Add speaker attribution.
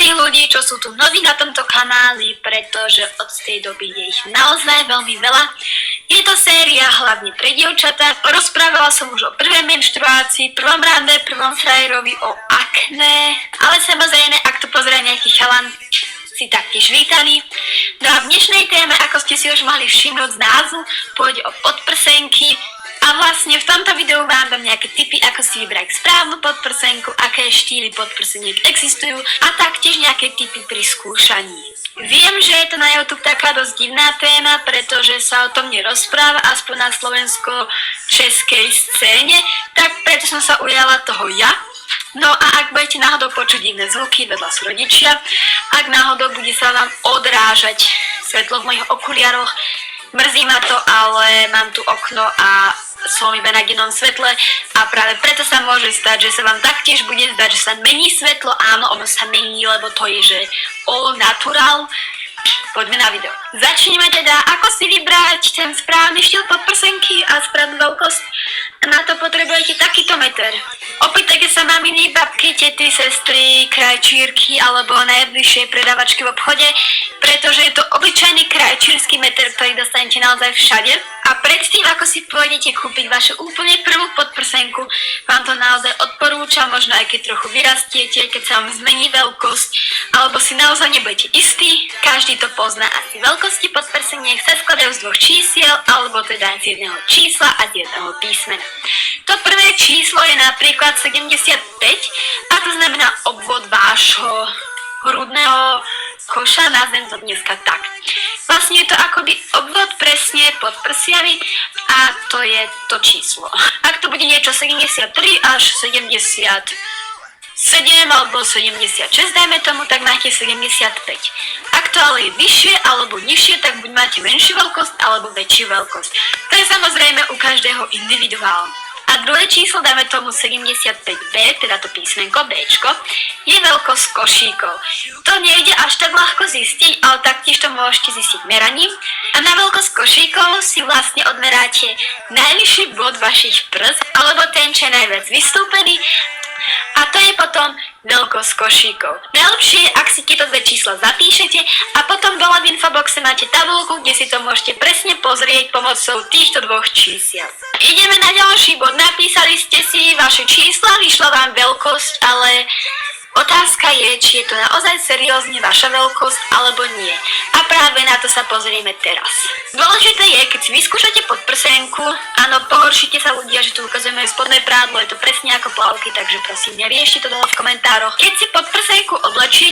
Speaker 1: tých ľudí, čo sú tu noví na tomto kanáli, pretože od tej doby je ich naozaj veľmi veľa. Je to séria hlavne pre dievčatá. Rozprávala som už o prvej menštruácii, prvom rande, prvom frajerovi, o akné, ale samozrejme, ak to pozrie nejaký chalan, si taktiež vítaný. No a v dnešnej téme, ako ste si už mohli všimnúť z názvu, pôjde o podprsenky. A vlastne v tomto videu vám dám nejaké tipy, ako si vybrať správnu podprsenku, aké štýly podprseniek existujú a taktiež nejaké tipy pri skúšaní. Viem, že je to na YouTube taká dosť divná téma, pretože sa o tom nerozpráva, aspoň na slovensko-českej scéne, tak preto som sa ujala toho ja. No a ak budete náhodou počuť divné zvuky, vedľa sú rodičia, ak náhodou bude sa vám odrážať svetlo v mojich okuliaroch, mrzí ma to, ale mám tu okno a som iba na dennom svetle a práve preto sa môže stať, že sa vám taktiež bude zdať, že sa mení svetlo. Áno, ono sa mení, lebo to je, že all natural. Poďme na video. Začneme teda, ako si vybrať ten správny štýl podprsenky a správnu veľkosť. Na to potrebujete takýto meter. Opýtajte sa maminy, babky, tety, sestry, krajčírky alebo najbližšej predavačky v obchode, pretože je to obyčajný krajčírsky meter, ktorý dostanete naozaj všade. A predtým, ako si pôjdete kúpiť vašu úplne prvú podprsenku, vám to naozaj odporúčam, možno aj keď trochu vyrastiete, keď sa vám zmení veľkosť, alebo si naozaj nebudete istí, každý to pozná asi. Veľkosti podprseniek sa skladajú z dvoch čísiel, alebo teda z jedného čísla a z jedného písmena. To prvé číslo je napríklad 75 a to znamená obvod vášho hrudného koša, nazvem to dneska tak. Vlastne je to akoby obvod presne pod prsiami a to je to číslo. Ak to bude niečo 73 až 77 alebo 76, dajme tomu, tak máte 75. Ak to ale je vyššie alebo nižšie, tak buď máte menšiu veľkosť alebo väčšiu veľkosť. To je samozrejme u každého individuálne. A druhé číslo, dáme tomu 75B, teda to písmenko Bčko, je veľkosť košíkov. To nejde až tak ľahko zistiť, ale taktiež to môžete zistiť meraním. A na veľkosť košíkov si vlastne odmeráte najvyšší bod vašich prs, alebo ten, čo je najviac vystúpený. A to je potom veľkosť košíkov. Najlepšie je, ak si tieto dve čísla zapíšete a potom dole v infoboxe máte tabuľku, kde si to môžete presne pozrieť pomocou týchto dvoch čísiel. Ideme na ďalší bod. Napísali ste si vaše čísla, vyšla vám veľkosť, ale otázka je, či je to naozaj seriózne vaša veľkosť alebo nie. A práve na to sa pozrieme teraz. Dôležité je, keď si vyskúšate podprsenku, áno, pohoršite sa ľudia, že tu ukazujeme spodné prádlo, je to presne ako plavky, takže prosím, neriešte to dole v komentároch. Keď si podprsenku oblečíte,